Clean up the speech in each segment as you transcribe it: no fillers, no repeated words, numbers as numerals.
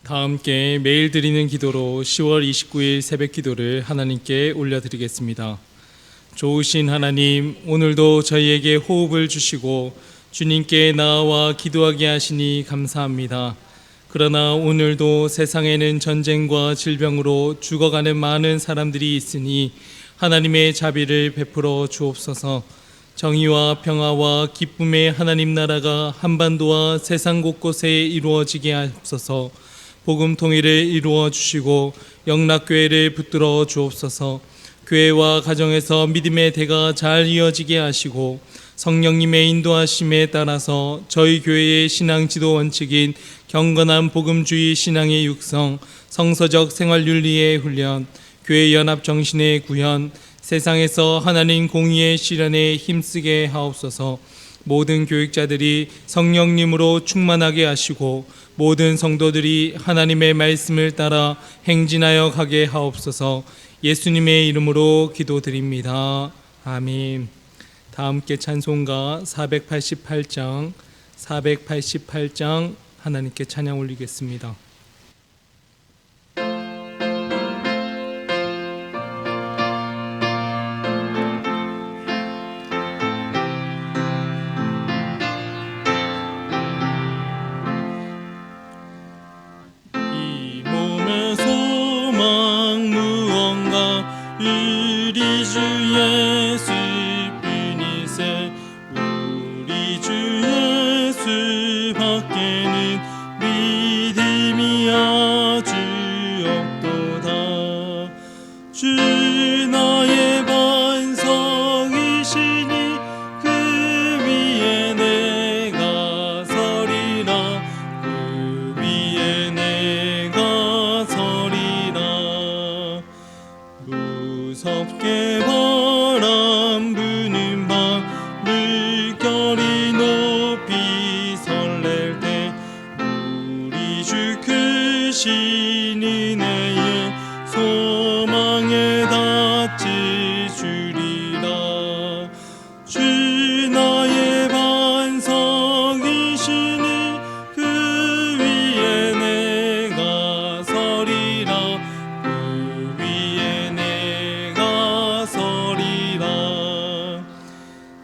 다 함께 매일 드리는 기도로 10월 29일 새벽 기도를 하나님께 올려드리겠습니다. 좋으신 하나님, 오늘도 저희에게 호흡을 주시고 주님께 나아와 기도하게 하시니 감사합니다. 그러나 오늘도 세상에는 전쟁과 질병으로 죽어가는 많은 사람들이 있으니 하나님의 자비를 베풀어 주옵소서. 정의와 평화와 기쁨의 하나님 나라가 한반도와 세상 곳곳에 이루어지게 하옵소서. 복음 통일을 이루어 주시고 영락교회를 붙들어 주옵소서. 교회와 가정에서 믿음의 대가 잘 이어지게 하시고 성령님의 인도하심에 따라서 저희 교회의 신앙 지도 원칙인 경건한 복음주의 신앙의 육성, 성서적 생활윤리의 훈련, 교회 연합 정신의 구현, 세상에서 하나님 공의의 실현에 힘쓰게 하옵소서. 모든 교육자들이 성령님으로 충만하게 하시고 모든 성도들이 하나님의 말씀을 따라 행진하여 가게 하옵소서. 예수님의 이름으로 기도드립니다. 아멘. 다 함께 찬송가 488장 하나님께 찬양 올리겠습니다. 무섭게 바람 부는 밤 물결이 높이 설렐 때 우리 주 크신 은혜에 소망에 닿지 주리라. 주 나의 반석이시니 그 위에 내가 서리라. 그 위에 내가 서리라.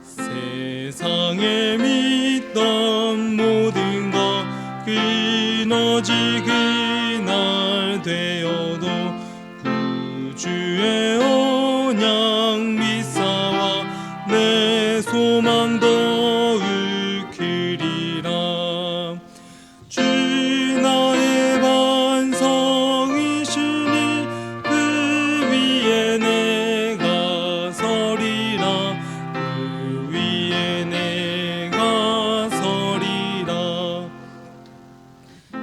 세상에 믿던 모든 것 끊어지 그날 되어도 구주의 언약 믿사와 내 소망 더욱 크리라. 주 나의 반석이시니 그 위에 내가 서리라. 그 위에 내가 서리라.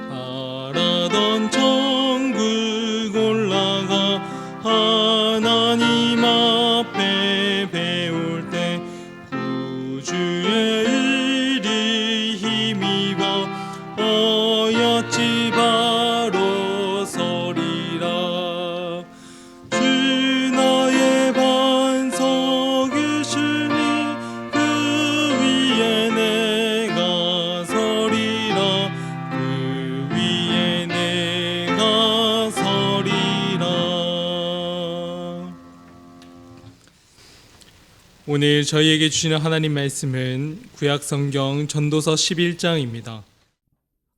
바라던 천국 올라가 하나님 앞에 배울 때 구주의 의리 힘입어 어여찌 바로 서리라. 주 나의 반석이시니 그 위에 내가 서리라. 그 위에 내가 서리라. 오늘 저희에게 주시는 하나님 말씀은 구약성경 전도서 11장입니다.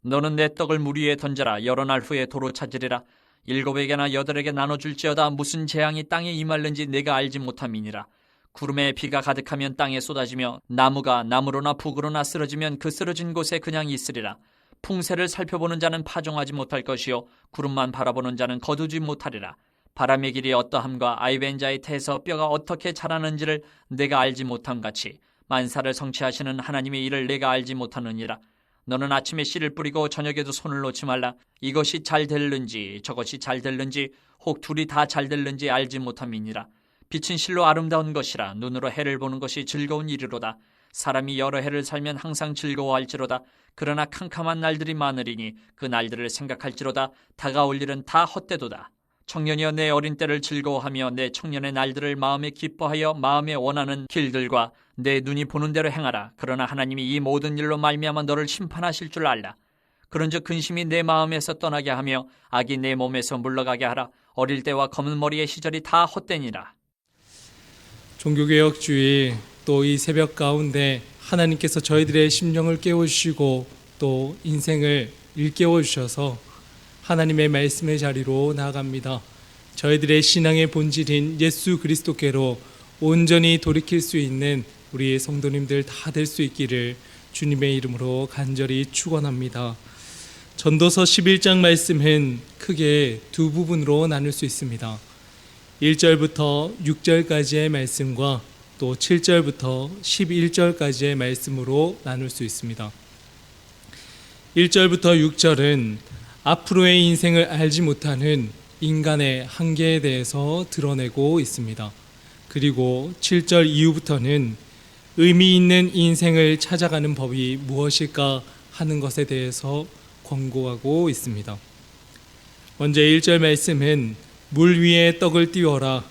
너는 내 떡을 물 위에 던져라. 여러 날 후에 도로 찾으리라. 7에게나 8에게 나눠줄지어다. 무슨 재앙이 땅에 임할는지 내가 알지 못함이니라. 구름에 비가 가득하면 땅에 쏟아지며 나무가 나무로나 북으로나 쓰러지면 그 쓰러진 곳에 그냥 있으리라. 풍세를 살펴보는 자는 파종하지 못할 것이요 구름만 바라보는 자는 거두지 못하리라. 바람의 길이 어떠함과 아이벤자의 태에서 뼈가 어떻게 자라는지를 내가 알지 못함같이 만사를 성취하시는 하나님의 일을 내가 알지 못하느니라. 너는 아침에 씨를 뿌리고 저녁에도 손을 놓지 말라. 이것이 잘 될는지 저것이 잘 될는지 혹 둘이 다 잘 될는지 알지 못함이니라. 빛은 실로 아름다운 것이라. 눈으로 해를 보는 것이 즐거운 일이로다. 사람이 여러 해를 살면 항상 즐거워할지로다. 그러나 캄캄한 날들이 많으리니 그 날들을 생각할지로다. 다가올 일은 다 헛되도다. 청년이여 내 어린 때를 즐거워하며 내 청년의 날들을 마음에 기뻐하여 마음에 원하는 길들과 내 눈이 보는 대로 행하라. 그러나 하나님이 이 모든 일로 말미암아 너를 심판하실 줄 알라. 그런즉 근심이 내 마음에서 떠나게 하며 악이 내 몸에서 물러가게 하라. 어릴 때와 검은 머리의 시절이 다 헛되니라. 종교개혁주의 또 이 새벽 가운데 하나님께서 저희들의 심령을 깨워주시고 또 인생을 일깨워 주셔서 하나님의 말씀의 자리로 나아갑니다. 저희들의 신앙의 본질인 예수 그리스도께로 온전히 돌이킬 수 있는 우리 성도님들 다 될 수 있기를 주님의 이름으로 간절히 축원합니다. 전도서 11장 말씀은 크게 두 부분으로 나눌 수 있습니다. 1절부터 6절까지의 말씀과 또 7절부터 11절까지의 말씀으로 나눌 수 있습니다. 1절부터 6절은 앞으로의 인생을 알지 못하는 인간의 한계에 대해서 드러내고 있습니다. 그리고 7절 이후부터는 의미 있는 인생을 찾아가는 법이 무엇일까 하는 것에 대해서 권고하고 있습니다. 먼저 1절 말씀은 물 위에 떡을 띄워라,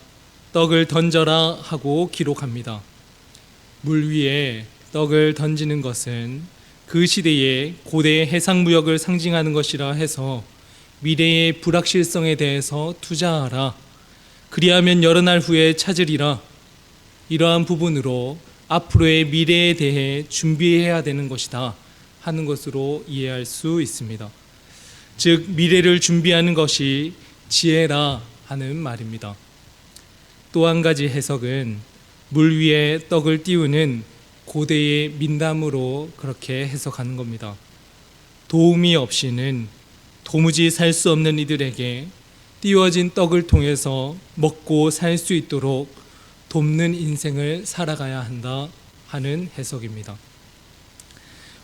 떡을 던져라 하고 기록합니다. 물 위에 떡을 던지는 것은 그 시대의 고대의 해상무역을 상징하는 것이라 해서 미래의 불확실성에 대해서 투자하라, 그리하면 여러 날 후에 찾으리라, 이러한 부분으로 앞으로의 미래에 대해 준비해야 되는 것이다 하는 것으로 이해할 수 있습니다. 즉 미래를 준비하는 것이 지혜라 하는 말입니다. 또 한 가지 해석은 물 위에 떡을 띄우는 고대의 민담으로 그렇게 해석하는 겁니다. 도움이 없이는 도무지 살 수 없는 이들에게 띄워진 떡을 통해서 먹고 살 수 있도록 돕는 인생을 살아가야 한다 하는 해석입니다.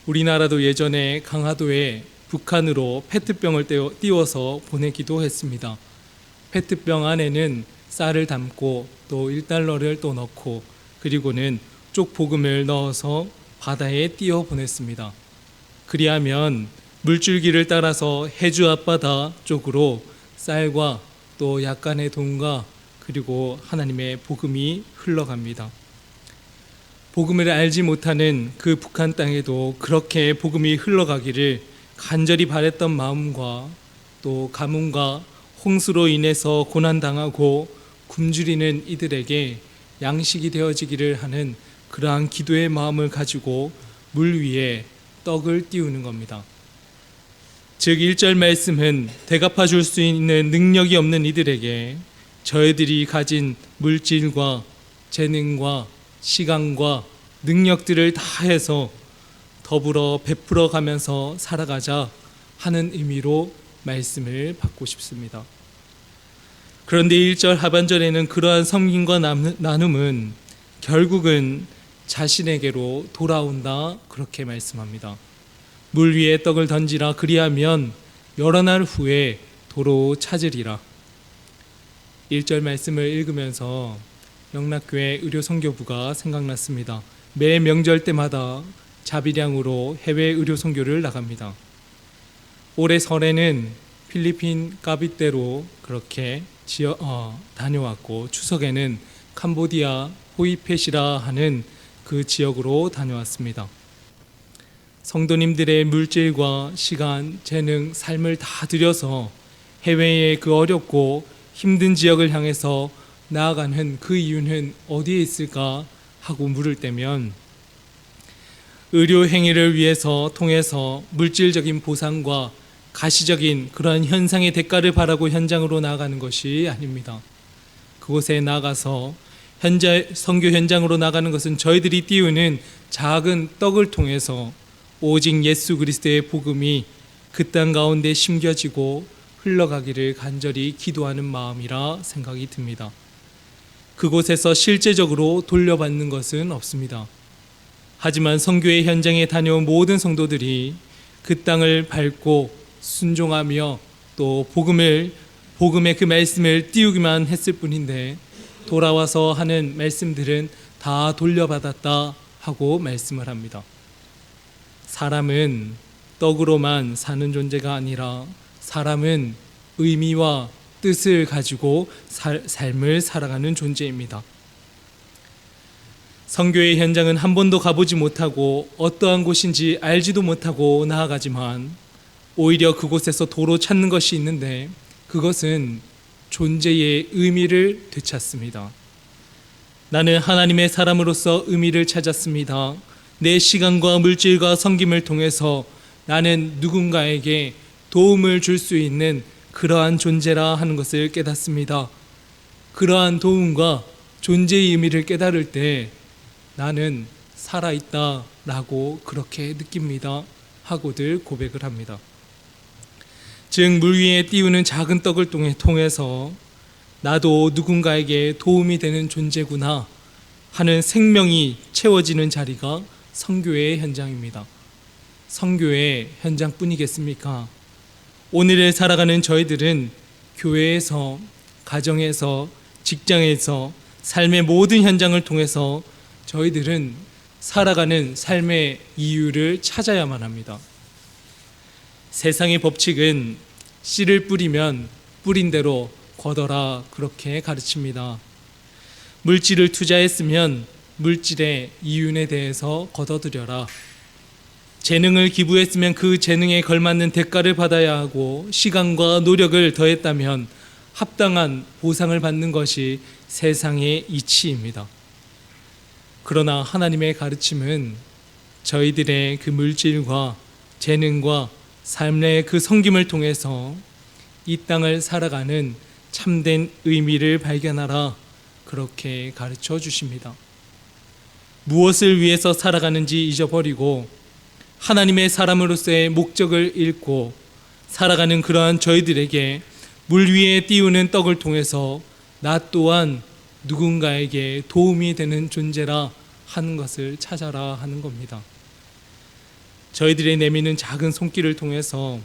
우리나라도 예전에 강화도에 북한으로 페트병을 띄워서 보내기도 했습니다. 페트병 안에는 쌀을 담고 또 1달러를 또 넣고 그리고는 쪽복음을 넣어서 바다에 띄워 보냈습니다. 그리하면 물줄기를 따라서 해주 앞바다 쪽으로 쌀과 또 약간의 돈과 그리고 하나님의 복음이 흘러갑니다. 복음을 알지 못하는 그 북한 땅에도 그렇게 복음이 흘러가기를 간절히 바랬던 마음과 또 가뭄과 홍수로 인해서 고난당하고 굶주리는 이들에게 양식이 되어지기를 하는 그러한 기도의 마음을 가지고 물 위에 떡을 띄우는 겁니다. 즉 1절 말씀은 대갚아 줄 수 있는 능력이 없는 이들에게 저희들이 가진 물질과 재능과 시간과 능력들을 다해서 더불어 베풀어 가면서 살아가자 하는 의미로 말씀을 받고 싶습니다. 그런데 1절 하반절에는 그러한 섬김과 나눔은 결국은 자신에게로 돌아온다 그렇게 말씀합니다. 물 위에 떡을 던지라, 그리하면 여러 날 후에 도로 찾으리라. 1절 말씀을 읽으면서 영락교회 의료선교부가 생각났습니다. 매 명절 때마다 자비량으로 해외 의료선교를 나갑니다. 올해 설에는 필리핀 까비떼로 그렇게 다녀왔고 추석에는 캄보디아 호이펫이라 하는 그 지역으로 다녀왔습니다. 성도님들의 물질과 시간, 재능, 삶을 다 들여서 해외의 그 어렵고 힘든 지역을 향해서 나아가는 그 이유는 어디에 있을까 하고 물을 때면 의료 행위를 위해서 통해서 물질적인 보상과 가시적인 그러한 현상의 대가를 바라고 현장으로 나아가는 것이 아닙니다. 그곳에 나가서 선교 현장으로 나가는 것은 저희들이 띄우는 작은 떡을 통해서 오직 예수 그리스도의 복음이 그 땅 가운데 심겨지고 흘러가기를 간절히 기도하는 마음이라 생각이 듭니다. 그곳에서 실제적으로 돌려받는 것은 없습니다. 하지만 선교의 현장에 다녀온 모든 성도들이 그 땅을 밟고 순종하며 또 복음의 그 말씀을 띄우기만 했을 뿐인데 돌아와서 하는 말씀들은 다 돌려받았다 하고 말씀을 합니다. 사람은 떡으로만 사는 존재가 아니라 사람은 의미와 뜻을 가지고 삶을 살아가는 존재입니다. 선교의 현장은 한 번도 가보지 못하고 어떠한 곳인지 알지도 못하고 나아가지만 오히려 그곳에서 도로 찾는 것이 있는데 그것은 존재의 의미를 되찾습니다. 나는 하나님의 사람으로서 의미를 찾았습니다. 내 시간과 물질과 섬김을 통해서 나는 누군가에게 도움을 줄 수 있는 그러한 존재라 하는 것을 깨닫습니다. 그러한 도움과 존재의 의미를 깨달을 때 나는 살아있다 라고 그렇게 느낍니다 하고들 고백을 합니다. 즉 물 위에 띄우는 작은 떡을 통해서 나도 누군가에게 도움이 되는 존재구나 하는 생명이 채워지는 자리가 선교의 현장입니다. 선교의 현장뿐이겠습니까? 오늘을 살아가는 저희들은 교회에서, 가정에서, 직장에서 삶의 모든 현장을 통해서 저희들은 살아가는 삶의 이유를 찾아야만 합니다. 세상의 법칙은 씨를 뿌리면 뿌린 대로 거둬라 그렇게 가르칩니다. 물질을 투자했으면 물질의 이윤에 대해서 거둬들여라. 재능을 기부했으면 그 재능에 걸맞는 대가를 받아야 하고 시간과 노력을 더했다면 합당한 보상을 받는 것이 세상의 이치입니다. 그러나 하나님의 가르침은 저희들의 그 물질과 재능과 삶의 그 섬김을 통해서 이 땅을 살아가는 참된 의미를 발견하라 그렇게 가르쳐 주십니다. 무엇을 위해서 살아가는지 잊어버리고 하나님의 사람으로서의 목적을 잃고 살아가는 그러한 저희들에게 물 위에 띄우는 떡을 통해서 나 또한 누군가에게 도움이 되는 존재라 하는 것을 찾아라 하는 겁니다. 저희들의 내미는 작은 손길을 통해서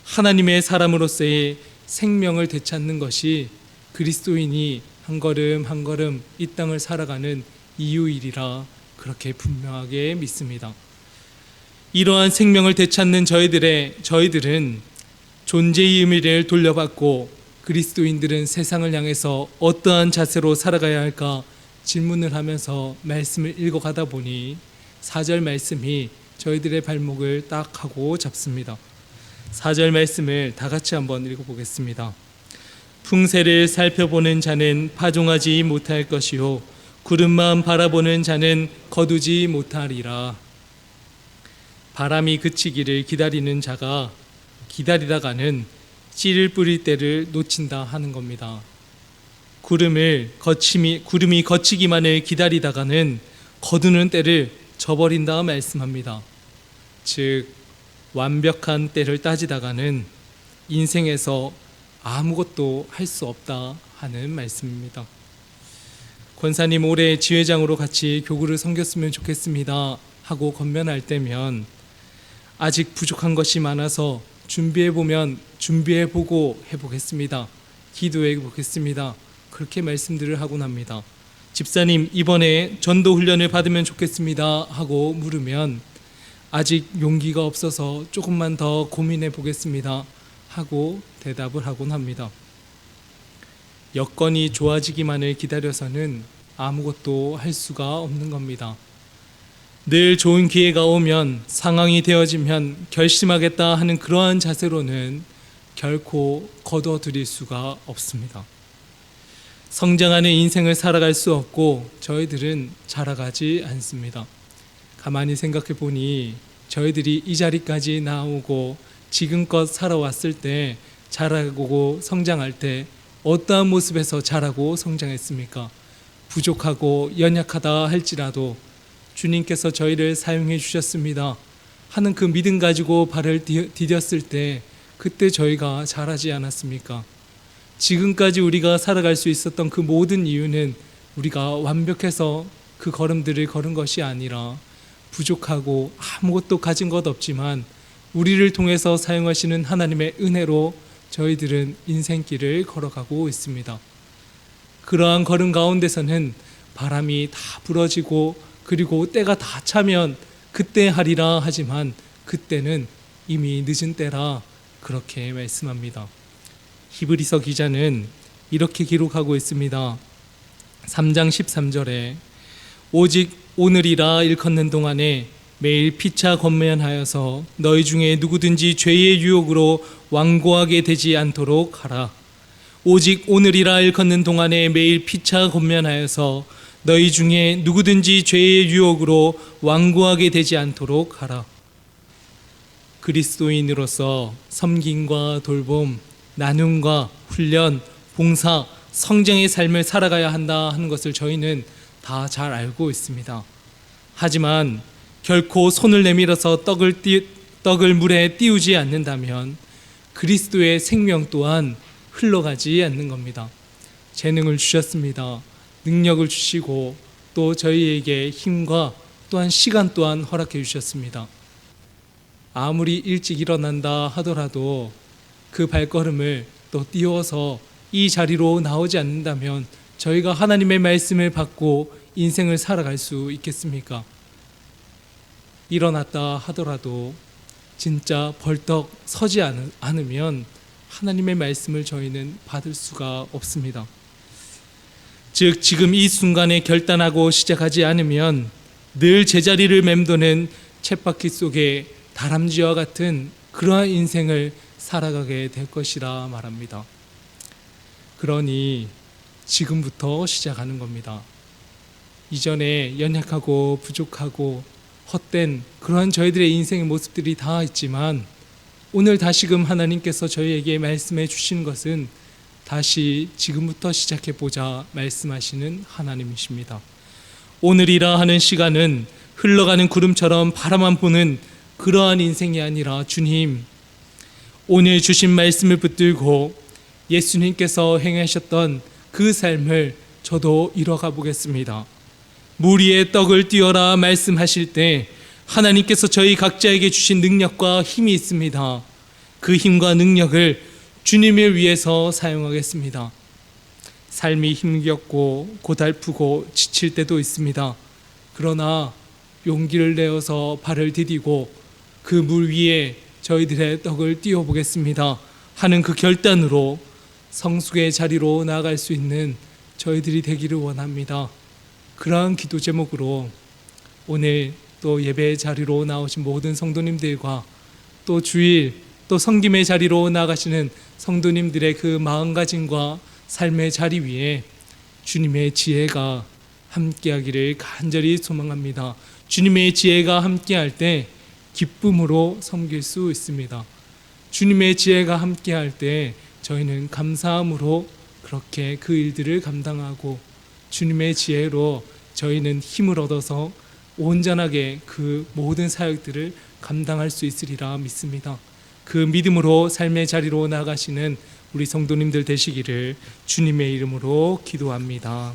하나님의 사람으로서의 생명을 되찾는 것이 그리스도인이 한 걸음 한 걸음 이 땅을 살아가는 이유이리라 그렇게 분명하게 믿습니다. 이러한 생명을 되찾는 저희들은 존재의 의미를 돌려받고 그리스도인들은 세상을 향해서 어떠한 자세로 살아가야 할까 질문을 하면서 말씀을 읽어가다 보니 4절 말씀이 저희들의 발목을 딱 하고 잡습니다. 4절 말씀을 다 같이 한번 읽어보겠습니다. 풍세를 살펴보는 자는 파종하지 못할 것이요 구름만 바라보는 자는 거두지 못하리라. 바람이 그치기를 기다리는 자가 기다리다가는 씨를 뿌릴 때를 놓친다 하는 겁니다. 구름이 거치기만을 기다리다가는 거두는 때를 저버린다 말씀합니다. 즉 완벽한 때를 따지다가는 인생에서 아무것도 할 수 없다 하는 말씀입니다. 권사님 올해 지회장으로 같이 교구를 섬겼으면 좋겠습니다 하고 건면할 때면 아직 부족한 것이 많아서 준비해보고 해보겠습니다. 기도해보겠습니다. 그렇게 말씀들을 하곤 합니다. 집사님 이번에 전도 훈련을 받으면 좋겠습니다 하고 물으면 아직 용기가 없어서 조금만 더 고민해 보겠습니다 하고 대답을 하곤 합니다. 여건이 좋아지기만을 기다려서는 아무것도 할 수가 없는 겁니다. 늘 좋은 기회가 오면 상황이 되어지면 결심하겠다 하는 그러한 자세로는 결코 거둬들일 수가 없습니다. 성장하는 인생을 살아갈 수 없고 저희들은 자라가지 않습니다. 가만히 생각해 보니 저희들이 이 자리까지 나오고 지금껏 살아왔을 때 자라고 성장할 때 어떠한 모습에서 자라고 성장했습니까? 부족하고 연약하다 할지라도 주님께서 저희를 사용해 주셨습니다 하는 그 믿음 가지고 발을 디뎠을 때 그때 저희가 자라지 않았습니까? 지금까지 우리가 살아갈 수 있었던 그 모든 이유는 우리가 완벽해서 그 걸음들을 걸은 것이 아니라 부족하고 아무것도 가진 것 없지만 우리를 통해서 사용하시는 하나님의 은혜로 저희들은 인생길을 걸어가고 있습니다. 그러한 걸음 가운데서는 바람이 다 불어지고 그리고 때가 다 차면 그때 하리라 하지만 그때는 이미 늦은 때라 그렇게 말씀합니다. 히브리서 기자는 이렇게 기록하고 있습니다. 3장 13절에 오직 오늘이라 일컫는 동안에 매일 피차 권면하여서 너희 중에 누구든지 죄의 유혹으로 완고하게 되지 않도록 하라. 오직 오늘이라 일컫는 동안에 매일 피차 권면하여서 너희 중에 누구든지 죄의 유혹으로 완고하게 되지 않도록 하라. 그리스도인으로서 섬김과 돌봄, 나눔과 훈련, 봉사, 성정의 삶을 살아가야 한다 하는 것을 저희는 다 잘 알고 있습니다. 하지만 결코 손을 내밀어서 떡을 물에 띄우지 않는다면 그리스도의 생명 또한 흘러가지 않는 겁니다. 재능을 주셨습니다. 능력을 주시고 또 저희에게 힘과 또한 시간 또한 허락해 주셨습니다. 아무리 일찍 일어난다 하더라도 그 발걸음을 또 띄워서 이 자리로 나오지 않는다면 저희가 하나님의 말씀을 받고 인생을 살아갈 수 있겠습니까? 일어났다 하더라도 진짜 벌떡 서지 않으면 하나님의 말씀을 저희는 받을 수가 없습니다. 즉 지금 이 순간에 결단하고 시작하지 않으면 늘 제자리를 맴도는 쳇바퀴 속에 다람쥐와 같은 그러한 인생을 살아가게 될 것이라 말합니다. 그러니 지금부터 시작하는 겁니다. 이전에 연약하고 부족하고 헛된 그러한 저희들의 인생의 모습들이 다 있지만 오늘 다시금 하나님께서 저희에게 말씀해 주신 것은 다시 지금부터 시작해보자 말씀하시는 하나님이십니다. 오늘이라 하는 시간은 흘러가는 구름처럼 바라만 보는 그러한 인생이 아니라 주님, 오늘 주신 말씀을 붙들고 예수님께서 행하셨던 그 삶을 저도 이뤄가 보겠습니다. 물 위에 떡을 띄워라 말씀하실 때 하나님께서 저희 각자에게 주신 능력과 힘이 있습니다. 그 힘과 능력을 주님을 위해서 사용하겠습니다. 삶이 힘겹고 고달프고 지칠 때도 있습니다. 그러나 용기를 내어서 발을 디디고 그 물 위에 저희들의 떡을 띄워 보겠습니다 하는 그 결단으로 성숙의 자리로 나아갈 수 있는 저희들이 되기를 원합니다. 그러한 기도 제목으로 오늘 또 예배 자리로 나오신 모든 성도님들과 또 주일 또 섬김의 자리로 나가시는 성도님들의 그 마음가짐과 삶의 자리 위에 주님의 지혜가 함께하기를 간절히 소망합니다. 주님의 지혜가 함께할 때 기쁨으로 섬길 수 있습니다. 주님의 지혜가 함께할 때 저희는 감사함으로 그렇게 그 일들을 감당하고 주님의 지혜로 저희는 힘을 얻어서 온전하게 그 모든 사역들을 감당할 수 있으리라 믿습니다. 그 믿음으로 삶의 자리로 나가시는 우리 성도님들 되시기를 주님의 이름으로 기도합니다.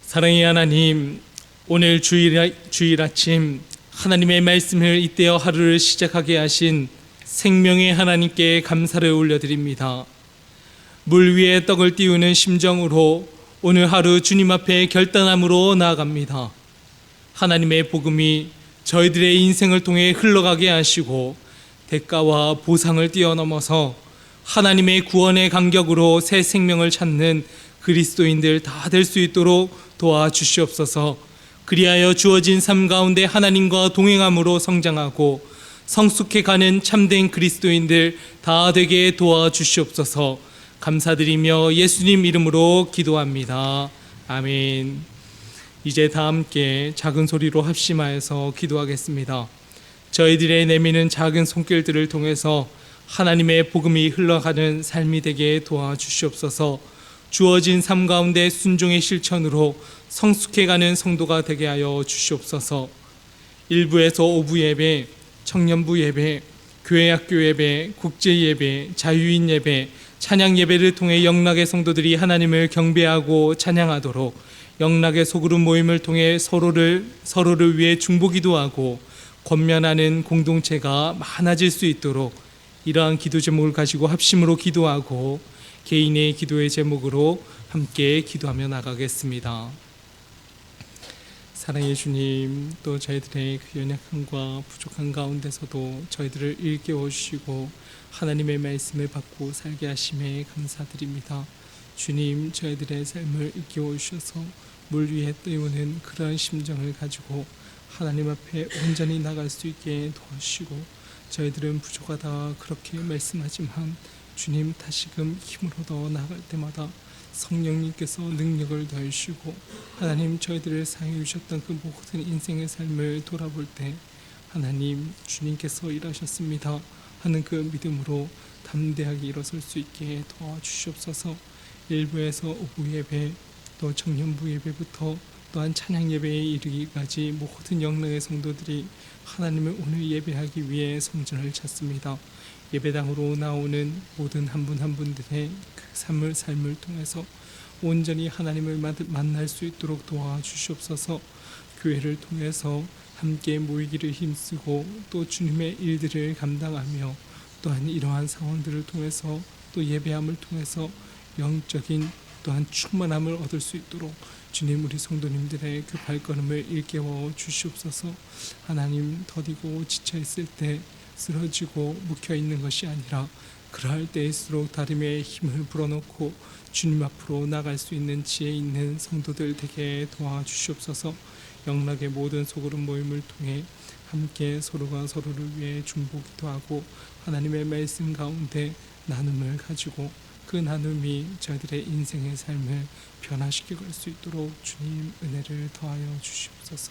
사랑의 하나님, 오늘 주일 아침 하나님의 말씀을 잇대어 하루를 시작하게 하신 생명의 하나님께 감사를 올려드립니다. 물 위에 떡을 띄우는 심정으로 오늘 하루 주님 앞에 결단함으로 나아갑니다. 하나님의 복음이 저희들의 인생을 통해 흘러가게 하시고 대가와 보상을 뛰어넘어서 하나님의 구원의 간격으로 새 생명을 찾는 그리스도인들 다 될 수 있도록 도와주시옵소서. 그리하여 주어진 삶 가운데 하나님과 동행함으로 성장하고 성숙해가는 참된 그리스도인들 다 되게 도와주시옵소서. 감사드리며 예수님 이름으로 기도합니다. 아멘. 이제 다 함께 작은 소리로 합심하여서 기도하겠습니다. 저희들의 내미는 작은 손길들을 통해서 하나님의 복음이 흘러가는 삶이 되게 도와주시옵소서. 주어진 삶 가운데 순종의 실천으로 성숙해가는 성도가 되게 하여 주시옵소서. 1부에서 5부 예배, 청년부 예배, 교회 학교 예배, 국제 예배, 자유인 예배, 찬양 예배를 통해 영락의 성도들이 하나님을 경배하고 찬양하도록 영락의 소그룹 모임을 통해 서로를 위해 중보기도하고 권면하는 공동체가 많아질 수 있도록 이러한 기도 제목을 가지고 합심으로 기도하고 개인의 기도의 제목으로 함께 기도하며 나가겠습니다. 사랑의 주님, 또 저희들의 그 연약함과 부족한 가운데서도 저희들을 일깨워 주시고 하나님의 말씀을 받고 살게 하심에 감사드립니다. 주님, 저희들의 삶을 일깨워 주셔서 물 위에 띄우는 그러한 심정을 가지고 하나님 앞에 온전히 나갈 수 있게 도와주시고 저희들은 부족하다 그렇게 말씀하지만 주님 다시금 힘으로 더 나아갈 때마다 성령님께서 능력을 더해주시고 하나님 저희들을 사용해 주셨던 그 모든 인생의 삶을 돌아볼 때 하나님 주님께서 일하셨습니다 하는 그 믿음으로 담대하게 일어설 수 있게 도와주시옵소서. 일부에서 오후 예배 또 청년부 예배부터 또한 찬양 예배에 이르기까지 모든 영랑의 성도들이 하나님을 오늘 예배하기 위해 성전을 찾습니다. 예배당으로 나오는 모든 한 분 한 분들의 그 삶을 통해서 온전히 하나님을 만날 수 있도록 도와주시옵소서. 교회를 통해서 함께 모이기를 힘쓰고 또 주님의 일들을 감당하며 또한 이러한 상황들을 통해서 또 예배함을 통해서 영적인 또한 충만함을 얻을 수 있도록 주님 우리 성도님들의 그 발걸음을 일깨워 주시옵소서. 하나님 더디고 지쳐있을 때 쓰러지고 묵혀있는 것이 아니라 그러할 때일수록 다림의 힘을 불어넣고 주님 앞으로 나갈 수 있는 지혜 있는 성도들 되게 도와주시옵소서. 영락의 모든 소그룹 모임을 통해 함께 서로가 서로를 위해 중보기도 하고 하나님의 말씀 가운데 나눔을 가지고 그 나눔이 저희들의 인생의 삶을 변화시켜 갈 수 있도록 주님 은혜를 더하여 주시옵소서.